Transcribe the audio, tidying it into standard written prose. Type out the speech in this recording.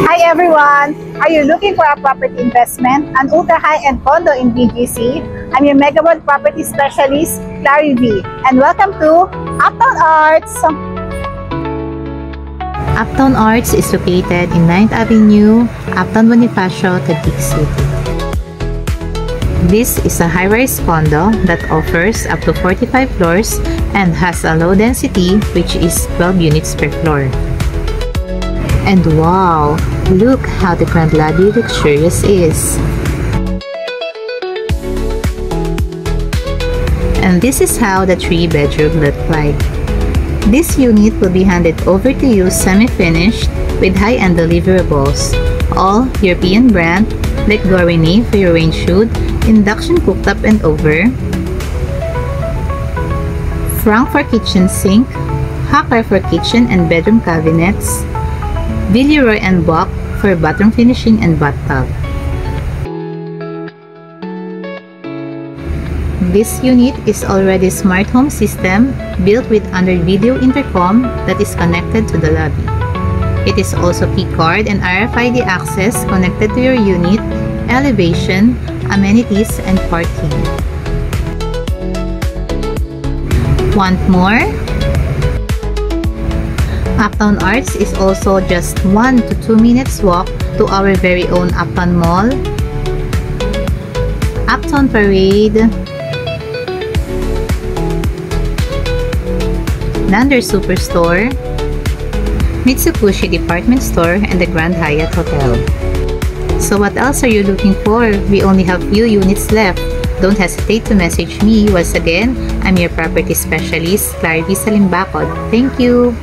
Hi everyone! Are you looking for a property investment, an ultra high-end condo in BGC? I'm your Mega World property specialist, Clary V, and welcome to Uptown Arts! Uptown Arts is located in 9th Avenue, Uptown Bonifacio, Taguig City. This is a high-rise condo that offers up to 45 floors and has a low density which is 12 units per floor. And wow, look how the front lobby luxurious is. And this is how the 3-bedroom looks like. This unit will be handed over to you semi-finished with high-end deliverables. All European brand like Gourmet for your range hood, induction cooktop and over, Frank for kitchen sink, Hacker for kitchen and bedroom cabinets, Villeroy and Bock for bathroom finishing and bathtub. This unit is already smart home system built with Android video intercom that is connected to the lobby. It is also key card and RFID access connected to your unit, elevation, amenities, and parking. Want more? Uptown Arts is also just 1 to 2 minutes walk to our very own Uptown Mall, Uptown Parade, Lander Superstore, Mitsubishi Department Store, and the Grand Hyatt Hotel. So what else are you looking for? We only have few units left. Don't hesitate to message me. Once again, I'm your property specialist, Clary V. Salimbacod. Thank you!